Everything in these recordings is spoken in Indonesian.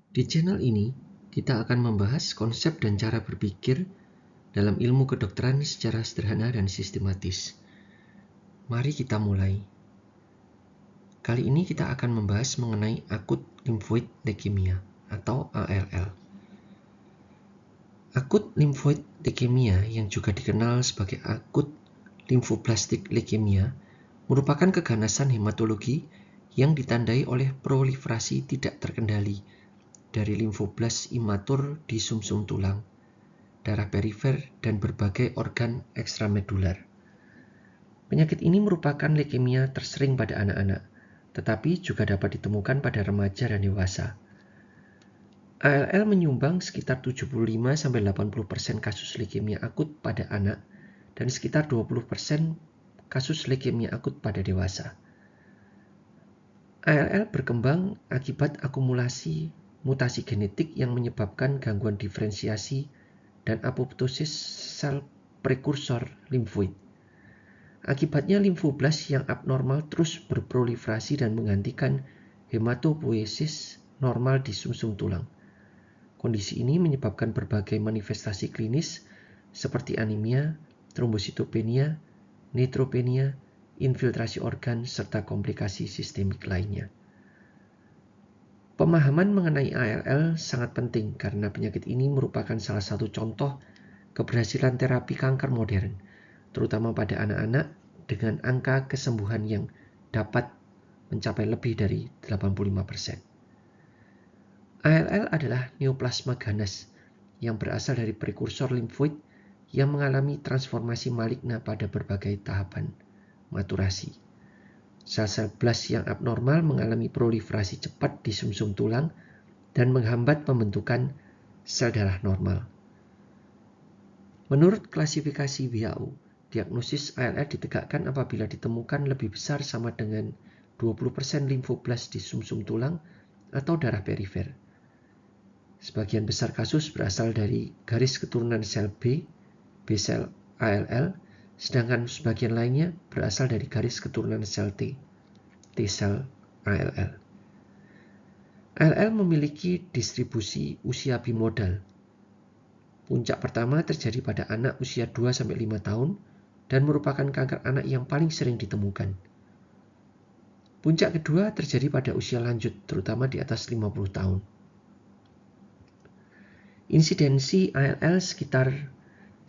Di channel ini, kita akan membahas konsep dan cara berpikir dalam ilmu kedokteran secara sederhana dan sistematis. Mari kita mulai. Kali ini kita akan membahas mengenai akut limfoid leukemia atau ALL. Akut limfoid leukemia yang juga dikenal sebagai akut limfoblastik leukemia merupakan keganasan hematologi yang ditandai oleh proliferasi tidak terkendali dari limfoblas imatur di sumsum tulang, darah perifer, dan berbagai organ ekstramedular. Penyakit ini merupakan leukemia tersering pada anak-anak, tetapi juga dapat ditemukan pada remaja dan dewasa. ALL menyumbang sekitar 75-80% kasus leukemia akut pada anak dan sekitar 20% kasus leukemia akut pada dewasa. ALL berkembang akibat akumulasi mutasi genetik yang menyebabkan gangguan diferensiasi dan apoptosis sel prekursor limfoid. Akibatnya limfoblas yang abnormal terus berproliferasi dan menggantikan hematopoiesis normal di sumsum tulang. Kondisi ini menyebabkan berbagai manifestasi klinis seperti anemia, trombositopenia, neutropenia, infiltrasi organ, serta komplikasi sistemik lainnya. Pemahaman mengenai ALL sangat penting karena penyakit ini merupakan salah satu contoh keberhasilan terapi kanker modern, terutama pada anak-anak dengan angka kesembuhan yang dapat mencapai lebih dari 85%. ALL adalah neoplasma ganas yang berasal dari prekursor limfoid yang mengalami transformasi maligna pada berbagai tahapan maturasi. Sel-sel blast yang abnormal mengalami proliferasi cepat di sumsum tulang dan menghambat pembentukan sel darah normal. Menurut klasifikasi WHO, diagnosis ALL ditegakkan apabila ditemukan lebih besar sama dengan 20% limfoblast di sumsum tulang atau darah perifer. Sebagian besar kasus berasal dari garis keturunan sel B sel ALL, sedangkan sebagian lainnya berasal dari garis keturunan sel T sel ALL. ALL memiliki distribusi usia bimodal. Puncak pertama terjadi pada anak usia 2-5 tahun dan merupakan kanker anak yang paling sering ditemukan. Puncak kedua terjadi pada usia lanjut, terutama di atas 50 tahun. Insidensi ALL sekitar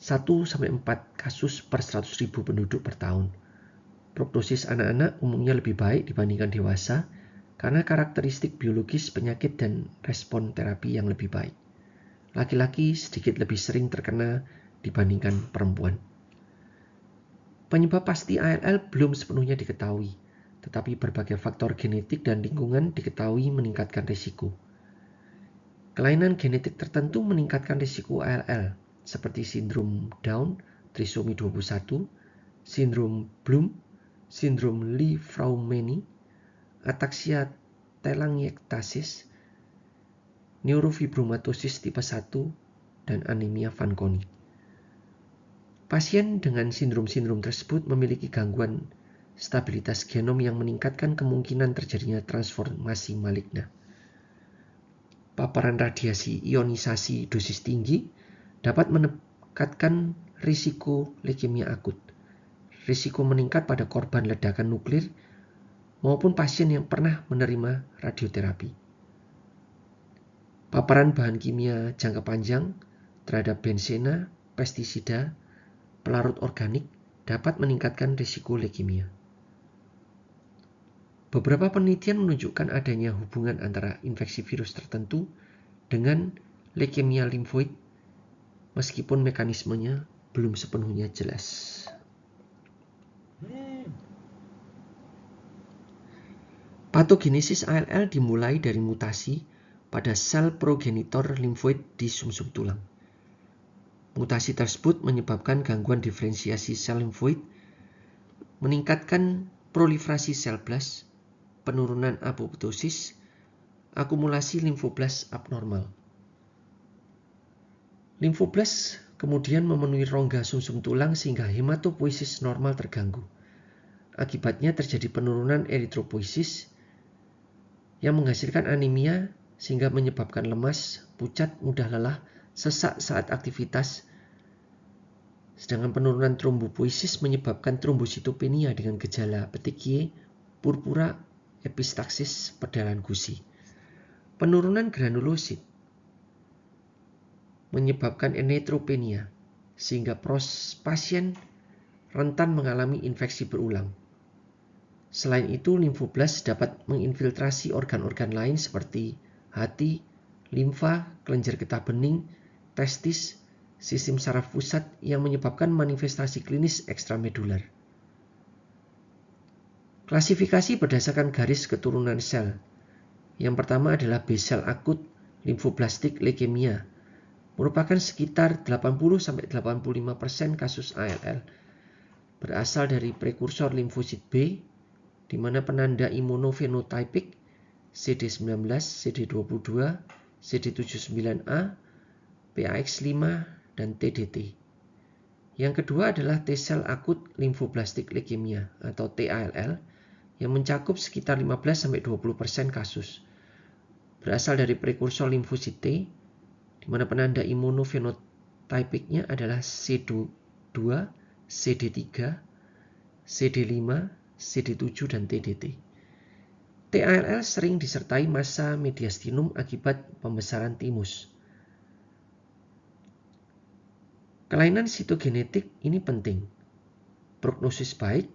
1-4 kasus per 100.000 penduduk per tahun. Prognosis anak-anak umumnya lebih baik dibandingkan dewasa karena karakteristik biologis penyakit dan respon terapi yang lebih baik. Laki-laki sedikit lebih sering terkena dibandingkan perempuan. Penyebab pasti ALL belum sepenuhnya diketahui, tetapi berbagai faktor genetik dan lingkungan diketahui meningkatkan risiko. Kelainan genetik tertentu meningkatkan risiko ALL, seperti sindrom Down, trisomi 21, sindrom Bloom, sindrom Li-Fraumeni, ataksia telangiektasis, neurofibromatosis tipe 1, dan anemia Fanconi. Pasien dengan sindrom-sindrom tersebut memiliki gangguan stabilitas genom yang meningkatkan kemungkinan terjadinya transformasi maligna. Paparan radiasi ionisasi dosis tinggi dapat meningkatkan risiko leukemia akut. Risiko meningkat pada korban ledakan nuklir maupun pasien yang pernah menerima radioterapi. Paparan bahan kimia jangka panjang terhadap benzena, pestisida, pelarut organik dapat meningkatkan risiko leukemia. Beberapa penelitian menunjukkan adanya hubungan antara infeksi virus tertentu dengan leukemia limfoid, meskipun mekanismenya belum sepenuhnya jelas. Patogenesis ALL dimulai dari mutasi pada sel progenitor limfoid di sumsum tulang. Mutasi tersebut menyebabkan gangguan diferensiasi sel limfoid, meningkatkan proliferasi sel blast, penurunan apoptosis, akumulasi limfoblas abnormal. Limfoblas kemudian memenuhi rongga sumsum tulang sehingga hematopoiesis normal terganggu. Akibatnya terjadi penurunan eritropoiesis yang menghasilkan anemia sehingga menyebabkan lemas, pucat, mudah lelah, sesak saat aktivitas. Sedangkan penurunan trombopoiesis menyebabkan trombositopenia dengan gejala petechiae, purpura, epistaxis, perdalan gusi. Penurunan granulosit menyebabkan neutropenia, sehingga pasien rentan mengalami infeksi berulang. Selain itu, limfoblast dapat menginfiltrasi organ-organ lain seperti hati, limfa, kelenjar getah bening, testis, sistem saraf pusat yang menyebabkan manifestasi klinis ekstramedular. Klasifikasi berdasarkan garis keturunan sel. Yang pertama adalah B-sel akut limfoblastik leukemia, merupakan sekitar 80-85% kasus ALL. Berasal dari prekursor limfosit B, di mana penanda imunofenotipik CD19, CD22, CD79A, PAX5, dan TDT. Yang kedua adalah T-sel akut limfoblastik leukemia atau TALL yang mencakup sekitar 15-20% kasus. Berasal dari prekursor limfosit T, di mana penanda imunofenotipiknya adalah CD2, CD3, CD5, CD7, dan TDT. TALL sering disertai massa mediastinum akibat pembesaran timus. Kelainan sitogenetik ini penting. Prognosis baik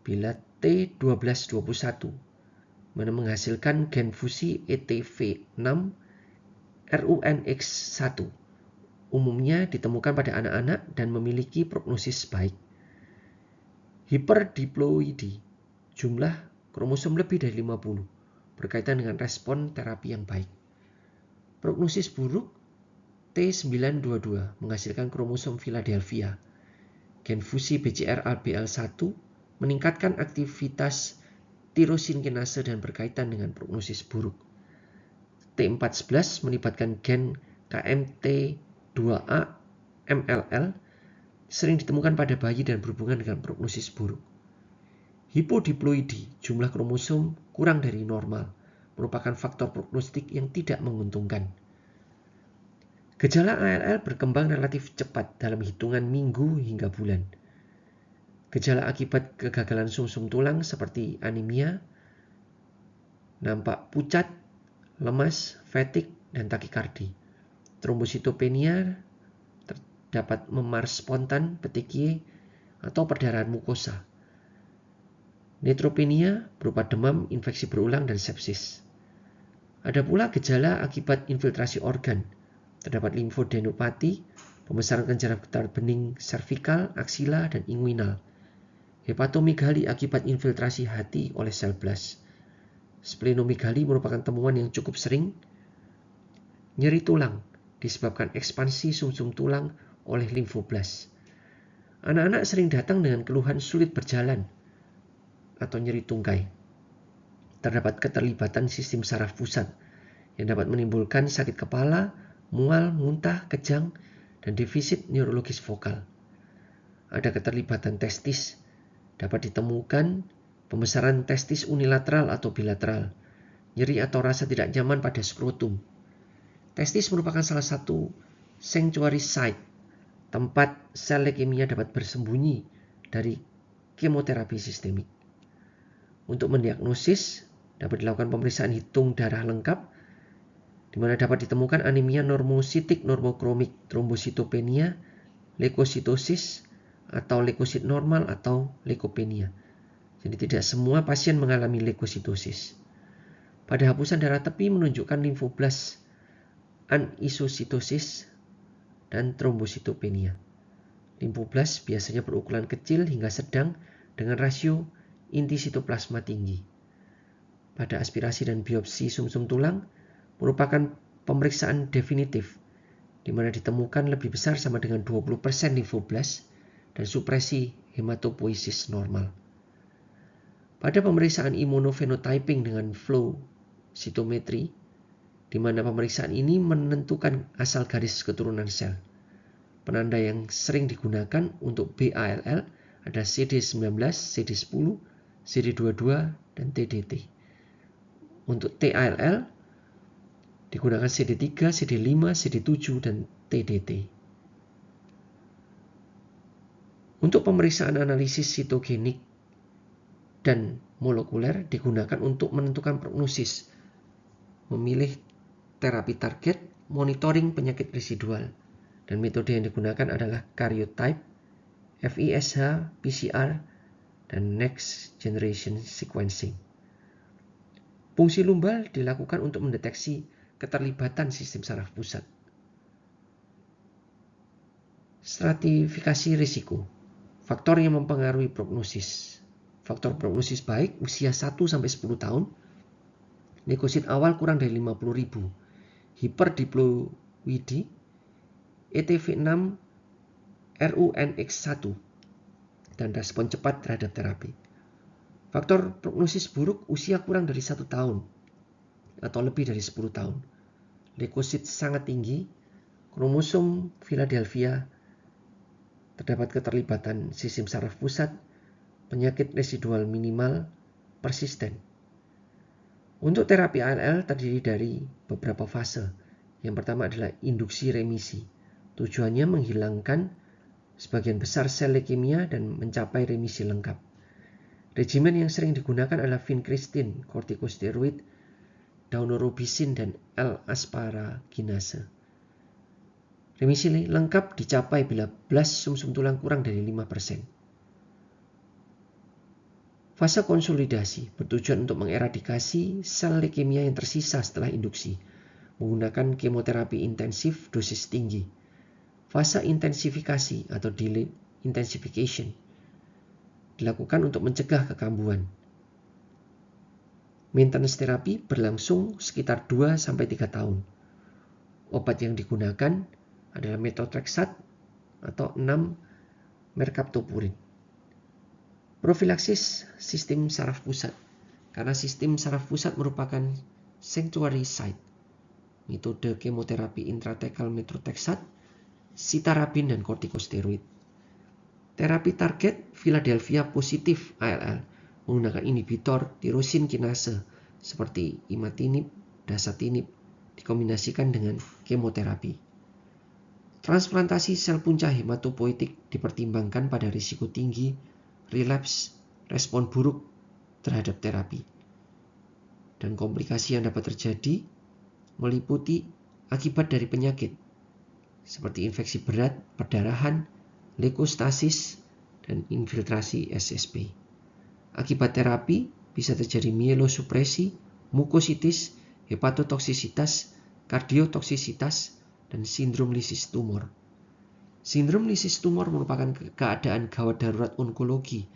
bila T1221 mana menghasilkan gen fusi ETV6 RUNX1 umumnya ditemukan pada anak-anak dan memiliki prognosis baik. Hiperdiploidi, jumlah kromosom lebih dari 50, berkaitan dengan respon terapi yang baik. Prognosis buruk, T922 menghasilkan kromosom Philadelphia. Gen fusi BCR-ABL1 meningkatkan aktivitas tirosin kinase dan berkaitan dengan prognosis buruk. T411 melibatkan gen KMT2A MLL, sering ditemukan pada bayi dan berhubungan dengan prognosis buruk. Hipodiploidi, jumlah kromosom kurang dari normal, merupakan faktor prognostik yang tidak menguntungkan. Gejala ALL berkembang relatif cepat dalam hitungan minggu hingga bulan. Gejala akibat kegagalan sumsum tulang seperti anemia, nampak pucat, lemas, fatigue, dan takikardi. Trombositopenia dapat memar spontan, petechiae, atau perdarahan mukosa. Neutropenia berupa demam, infeksi berulang, dan sepsis. Ada pula gejala akibat infiltrasi organ. Terdapat limfodenopati, pembesaran kelenjar getah bening servikal, aksila, dan inguinal. Hepatomegali akibat infiltrasi hati oleh sel blast. Splenomegali merupakan temuan yang cukup sering. Nyeri tulang disebabkan ekspansi sumsum tulang oleh limfoblast. Anak-anak sering datang dengan keluhan sulit berjalan atau nyeri tungkai. Terdapat keterlibatan sistem saraf pusat yang dapat menimbulkan sakit kepala, mual, muntah, kejang, dan defisit neurologis vokal. Ada keterlibatan testis, dapat ditemukan pembesaran testis unilateral atau bilateral, nyeri atau rasa tidak nyaman pada skrotum. Testis merupakan salah satu sanctuary site, tempat sel leukemia dapat bersembunyi dari kemoterapi sistemik. Untuk mendiagnosis, dapat dilakukan pemeriksaan hitung darah lengkap, di mana dapat ditemukan anemia normositik normokromik, trombositopenia, leukositosis, atau leukosit normal atau leukopenia. Jadi tidak semua pasien mengalami leukositosis. Pada hapusan darah tepi menunjukkan limfoblast anisositosis dan trombositopenia. Limfoblast biasanya berukuran kecil hingga sedang dengan rasio inti sitoplasma tinggi. Pada aspirasi dan biopsi sumsum tulang merupakan pemeriksaan definitif, di mana ditemukan lebih besar sama dengan 20% limfoblast dan supresi hematopoiesis normal. Pada pemeriksaan immunofenotyping dengan flow cytometry, di mana pemeriksaan ini menentukan asal garis keturunan sel. Penanda yang sering digunakan untuk BALL ada CD19, CD10, CD22, dan TDT. Untuk TALL, Digunakan CD3, CD5, CD7, dan TDT. Untuk pemeriksaan analisis sitogenik dan molekuler digunakan untuk menentukan prognosis, memilih terapi target, monitoring penyakit residual, dan metode yang digunakan adalah karyotype, FISH, PCR, dan next generation sequencing. Fungsi lumbal dilakukan untuk mendeteksi keterlibatan sistem saraf pusat. Stratifikasi risiko. Faktor yang mempengaruhi prognosis. Faktor prognosis baik usia 1-10 tahun. Leukosit awal kurang dari 50.000. Hiperdiploidi. ETV6 RUNX1 dan respon cepat terhadap terapi. Faktor prognosis buruk usia kurang dari 1 tahun atau lebih dari 10 tahun. Leukosit sangat tinggi. Kromosom Philadelphia. Terdapat keterlibatan sistem saraf pusat, penyakit residual minimal, persisten. Untuk terapi ALL terdiri dari beberapa fase. Yang pertama adalah induksi remisi. Tujuannya menghilangkan sebagian besar sel leukemia dan mencapai remisi lengkap. Regimen yang sering digunakan adalah vincristine, kortikosteroid, daunorubicin, dan L-asparaginase. Remisi lengkap dicapai bila belas sumsum tulang kurang dari 5%. Fase konsolidasi bertujuan untuk mengeradikasi sel leukemia yang tersisa setelah induksi menggunakan kemoterapi intensif dosis tinggi. Fase intensifikasi atau delayed intensification dilakukan untuk mencegah kekambuhan. Maintenance terapi berlangsung sekitar 2-3 tahun. Obat yang digunakan adalah methotrexate atau 6 mercaptopurin. Profilaksis sistem saraf pusat. Karena sistem saraf pusat merupakan sanctuary site. Metode kemoterapi intrathecal methotrexate, sitarabin, dan kortikosteroid. Terapi target Philadelphia positif ALL menggunakan inhibitor tirosin kinase seperti imatinib, dasatinib dikombinasikan dengan kemoterapi. Transplantasi sel punca hematopoietik dipertimbangkan pada risiko tinggi, relapse, respon buruk terhadap terapi. Dan komplikasi yang dapat terjadi meliputi akibat dari penyakit seperti infeksi berat, perdarahan, leukostasis, dan infiltrasi SSP. Akibat terapi bisa terjadi mielosupresi, mukositis, hepatotoksisitas, kardiotoksisitas, dan sindrom lisis tumor. Sindrom lisis tumor merupakan keadaan gawat darurat onkologi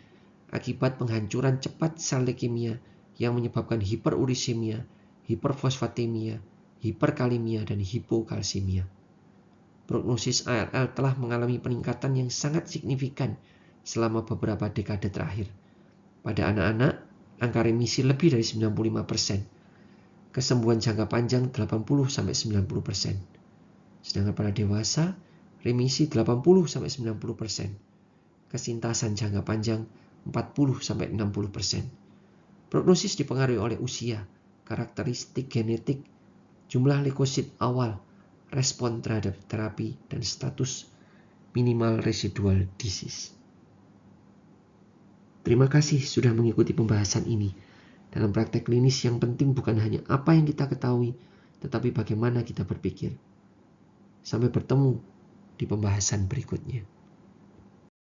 akibat penghancuran cepat sel leukemia yang menyebabkan hiperurisemia, hiperfosfatemia, hiperkalemia, dan hipokalsemia. Prognosis ALL telah mengalami peningkatan yang sangat signifikan selama beberapa dekade terakhir. Pada anak-anak, angka remisi lebih dari 95%. Kesembuhan jangka panjang 80-90%. Sedangkan pada dewasa, remisi 80-90%. Kesintasan jangka panjang 40-60%. Prognosis dipengaruhi oleh usia, karakteristik genetik, jumlah leukosit awal, respon terhadap terapi, dan status minimal residual disease. Terima kasih sudah mengikuti pembahasan ini. Dalam praktek klinis yang penting bukan hanya apa yang kita ketahui, tetapi bagaimana kita berpikir. Sampai bertemu di pembahasan berikutnya.